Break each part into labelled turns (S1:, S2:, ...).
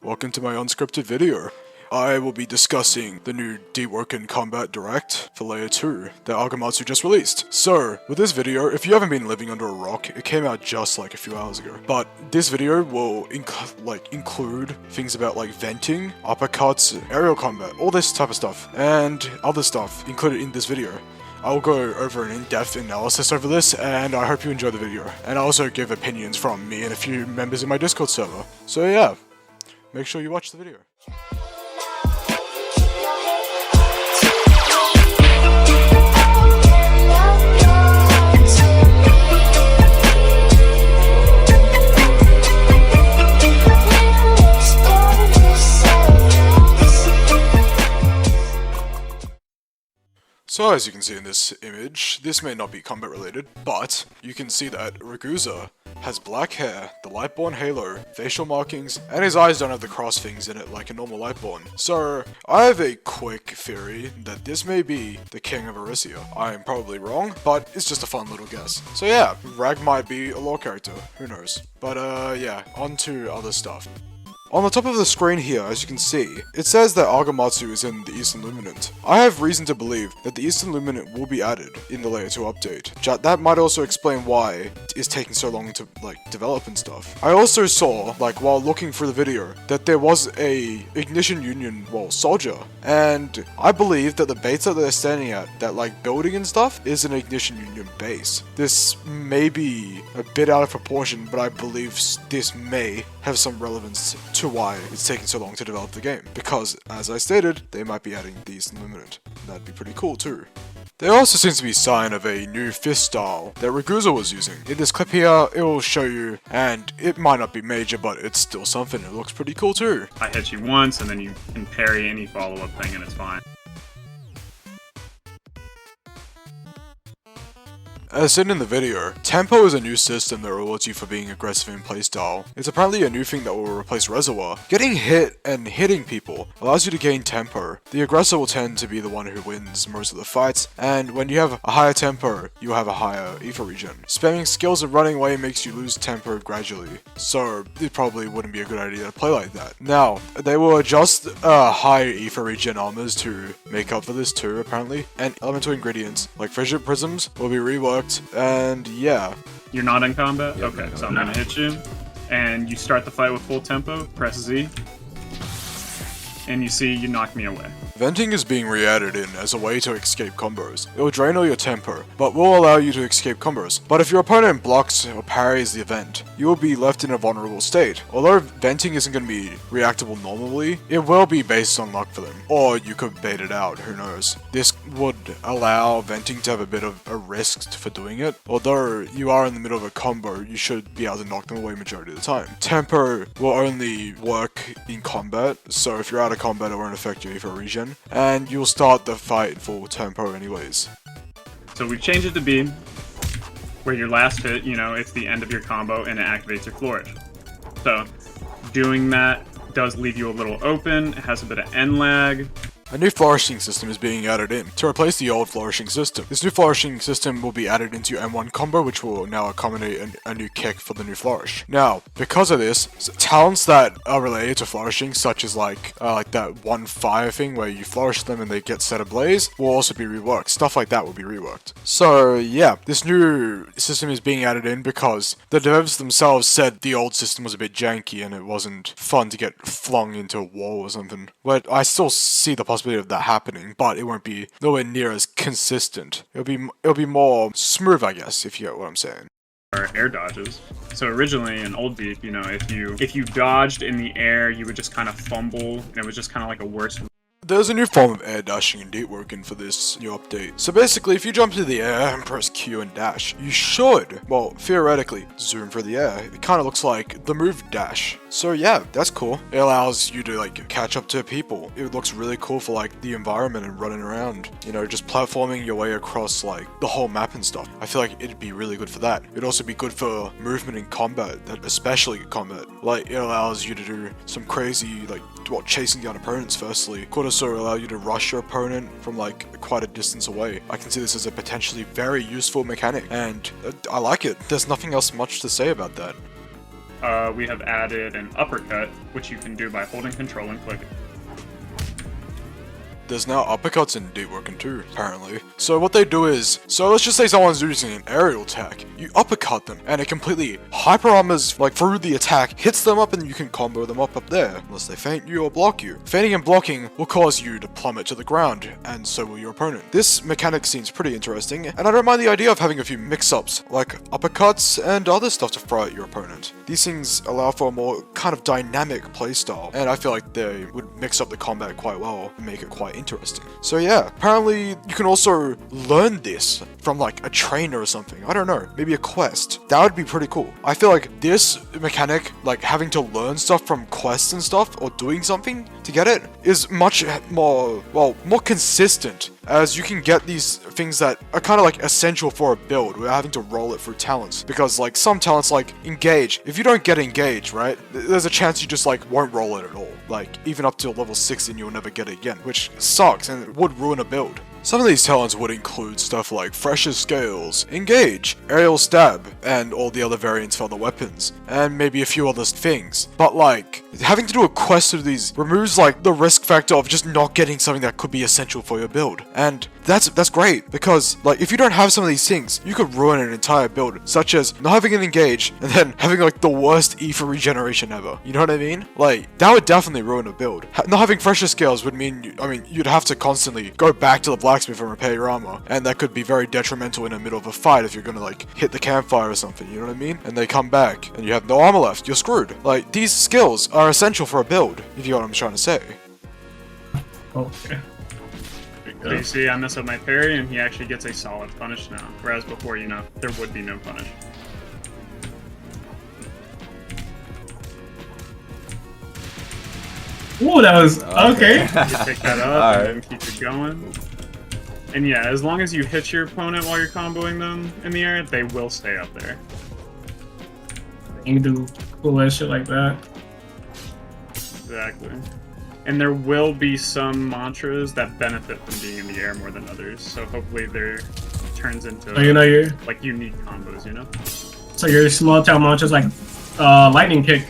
S1: Welcome to my unscripted video. I will be discussing the new Deepwoken Combat Direct for Layer 2 that Agamatsu just released. So, with this video, if you haven't been living under a rock, it came out just like a few hours ago. But this video will include things about like venting, uppercuts, aerial combat, all this type of stuff, and other stuff included in this video. I'll go over an in-depth analysis over this, and I hope you enjoy the video. And I also give opinions from me and a few members in my Discord server. So yeah, make sure you watch the video. So as you can see in this image, this may not be combat related, but you can see that Ragoozer has black hair, the Lightborn halo, facial markings, and his eyes don't have the cross things in it like a normal Lightborn. So I have a quick theory that this may be the King of Arisia. I am probably wrong, but it's just a fun little guess. So yeah, Rag might be a lore character, who knows. But yeah, on to other stuff. On the top of the screen here, as you can see, it says that Agamatsu is in the Eastern Luminant. I have reason to believe that the Eastern Luminant will be added in the Layer 2 update. That might also explain why it's taking so long to develop and stuff. I also saw, while looking through the video, that there was a Ignition Union, soldier. And I believe that the base that they're standing at, that building and stuff, is an Ignition Union base. This may be a bit out of proportion, but I believe this may have some relevance to why it's taking so long to develop the game. Because, as I stated, they might be adding the Eastern Luminant. That'd be pretty cool too. There also seems to be a sign of a new fist style that Ragoozer was using. In this clip here, it will show you, and it might not be major, but it's still something. It looks pretty cool too.
S2: I hit you once, and then you can parry any follow-up thing, and it's fine.
S1: As seen in the video, Tempo is a new system that rewards you for being aggressive in playstyle. It's apparently a new thing that will replace Reservoir. Getting hit and hitting people allows you to gain tempo. The aggressor will tend to be the one who wins most of the fights, and when you have a higher tempo, you have a higher ether regen. Spamming skills and running away makes you lose tempo gradually, so it probably wouldn't be a good idea to play like that. Now, they will adjust high ether regen armors to make up for this too, apparently, and elemental ingredients like Fissure Prisms will be reworked. And yeah.
S2: You're not in combat? Yeah, okay, so I'm gonna hit you. And you start the fight with full tempo, press Z. And you see you knock me away.
S1: Venting is being re-added in as a way to escape combos. It will drain all your tempo, but will allow you to escape combos. But if your opponent blocks or parries the event, you will be left in a vulnerable state. Although venting isn't going to be reactable normally, it will be based on luck for them. Or you could bait it out, who knows. This would allow venting to have a bit of a risk for doing it. Although you are in the middle of a combo, you should be able to knock them away majority of the time. Tempo will only work in combat, so if you're out of combat it won't affect your ether regen. And you'll start the fight full tempo anyways.
S2: So we've changed it to be where your last hit, it's the end of your combo and it activates your Flourish. So doing that does leave you a little open, it has a bit of end lag.
S1: A new flourishing system is being added in to replace the old flourishing system. This new flourishing system will be added into M1 combo, which will now accommodate a new kick for the new flourish. Now, because of this, talents that are related to flourishing, such as like that one fire thing where you flourish them and they get set ablaze, will also be reworked. Stuff like that will be reworked. So yeah, this new system is being added in because the devs themselves said the old system was a bit janky and it wasn't fun to get flung into a wall or something. But I still see the possibility of that happening, but it won't be nowhere near as consistent. It'll be more smooth, I guess, if you get what I'm saying.
S2: Or air dodges. So originally in Old Deep, if you dodged in the air, you would just kind of fumble, and it was just kind of like a worse.
S1: There's a new form of air dashing in Deepwoken for this new update. So basically, if you jump into the air and press Q and dash, you should, theoretically, zoom through the air. It kind of looks like the move dash. So yeah, that's cool. It allows you to catch up to people. It looks really cool for the environment and running around. Just platforming your way across the whole map and stuff. I feel like it'd be really good for that. It'd also be good for movement in combat, especially combat. It allows you to do some crazy chasing down opponents firstly. Could also allow you to rush your opponent from quite a distance away. I can see this as a potentially very useful mechanic, and I like it. There's nothing else much to say about that.
S2: we have added an uppercut, which you can do by holding control and clicking.
S1: There's now uppercuts in Deepwoken too, apparently. So what they do is, so let's just say someone's using an aerial attack, you uppercut them, and it completely hyper armors like through the attack, hits them up, and you can combo them up there, unless they feint you or block you. Feinting and blocking will cause you to plummet to the ground, and so will your opponent. This mechanic seems pretty interesting, and I don't mind the idea of having a few mix-ups, like uppercuts and other stuff to throw at your opponent. These things allow for a more kind of dynamic playstyle, and I feel like they would mix up the combat quite well and make it quite interesting. So yeah, apparently you can also learn this from like a trainer or something. I don't know, maybe a quest. That would be pretty cool. I feel like this mechanic, like having to learn stuff from quests and stuff or doing something to get it, is much more, well, more consistent, as you can get these things that are kind of like essential for a build without having to roll it through talents. Because like some talents like engage, if you don't get engage, right, there's a chance you just like won't roll it at all. Like even up to level 6 and you'll never get it again, which sucks and it would ruin a build. Some of these talents would include stuff like Fresh's Scales, Engage, Aerial Stab, and all the other variants for other weapons, and maybe a few other things. But like, having to do a quest of these removes like the risk factor of just not getting something that could be essential for your build. And that's great, because like if you don't have some of these things, you could ruin an entire build, such as not having an Engage and then having like the worst ether regeneration ever. You know what I mean? Like that would definitely ruin a build. Not having Fresh's Scales would mean, you'd have to constantly go back to the blacksmith and repair your armor, and that could be very detrimental in the middle of a fight if you're gonna like hit the campfire or something, you know what I mean? And they come back and you have no armor left, you're screwed. Like these skills are essential for a build, if you know what I'm trying to say.
S2: Okay. So you see, I mess up my parry and he actually gets a solid punish now, whereas before, you know, there would be no punish.
S3: Ooh, that was okay.
S2: You pick that up and then keep it going. And yeah, as long as you hit your opponent while you're comboing them in the air, they will stay up there.
S3: You can do cool ass shit like that.
S2: Exactly. And there will be some mantras that benefit from being in the air more than others, so hopefully there turns into like unique combos, you know?
S3: So your small town launch is like lightning kick.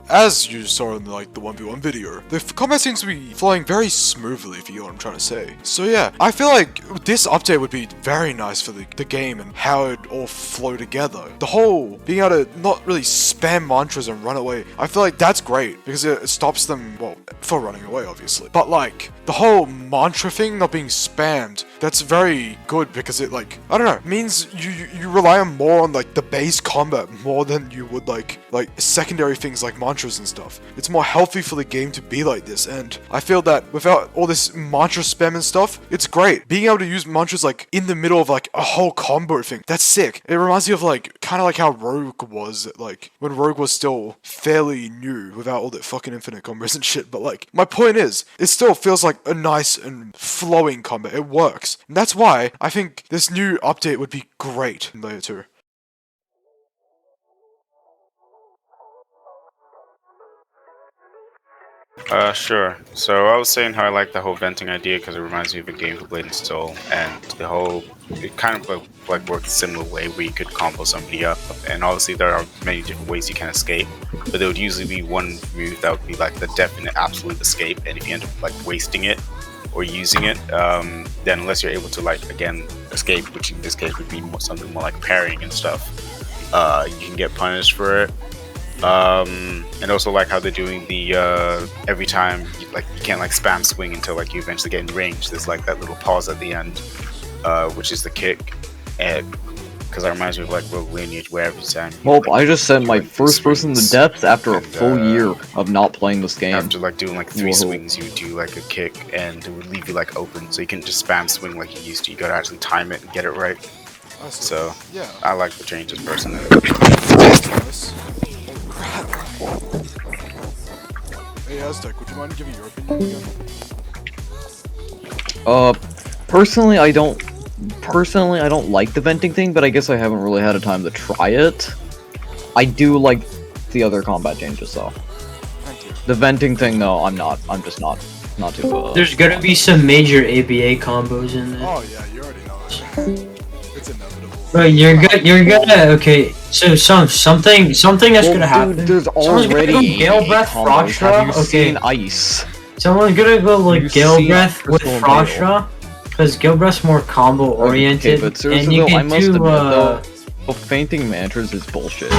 S1: As you saw in like the 1v1 video, the combat seems to be flowing very smoothly, if you know what I'm trying to say. So yeah, I feel like this update would be very nice for the game and how it all flow together. The whole being able to not really spam mantras and run away, I feel like that's great because it stops them, well, for running away obviously. But like, the whole mantra thing not being spammed, that's very good because it like, I don't know, means you rely on more on like the base combat more than you would like secondary things like mantras and stuff. It's more healthy for the game to be like this, and I feel that without all this mantra spam and stuff, it's great. Being able to use mantras like in the middle of like a whole combo thing, that's sick. It reminds me of like, kind of like how Rogue was, like when Rogue was still fairly new without all that fucking infinite combos and shit, but like, my point is, it still feels like a nice and flowing combat. It works. And that's why I think this new update would be great in Layer 2.
S4: Sure. So I was saying how I like the whole venting idea because it reminds me of a game for Blade and Steel, and the whole, it kind of like works a similar way where you could combo somebody up, and obviously there are many different ways you can escape, but there would usually be one move that would be like the definite absolute escape, and if you end up like wasting it or using it, then unless you're able to like again escape, which in this case would be something more like parrying and stuff, you can get punished for it. And also like how they're doing the every time you can't like spam swing until like you eventually get in range. There's like that little pause at the end, which is the kick, and because that reminds me of like Rogue Lineage, where every time
S5: I just sent my first person to death after a full year of not playing this game.
S4: After like doing like 3 swings, you would do like a kick, and it would leave you like open, so you can just spam swing like you used to. You gotta actually time it and get it right. So yeah, I like the changes personally.
S1: Hey Aztec, would you mind giving your opinion again?
S5: Personally I don't like the venting thing, but I guess I haven't really had a time to try it. I do like the other combat changes though.
S1: Thank you.
S5: The venting thing though, I'm just not too
S6: There's gonna be some major ABA combos in there.
S1: Oh yeah, you already know it. It's inevitable.
S6: Bro, you're good. You're gonna okay. So something that's gonna happen.
S5: Dude, there's
S6: Someone's gonna go
S5: already
S6: Gale Breath
S5: combos.
S6: Frostra.
S5: Have you
S6: Okay,
S5: seen Ice?
S6: someone's gonna go like
S5: You've
S6: Gale
S5: seen
S6: Breath with
S5: Crystal and Gale.
S6: Frostra, because Gale Breath's more combo oriented,
S5: Okay, but seriously
S6: and you
S5: though, I
S6: can
S5: must
S6: do
S5: admit though, fainting mantras is bullshit.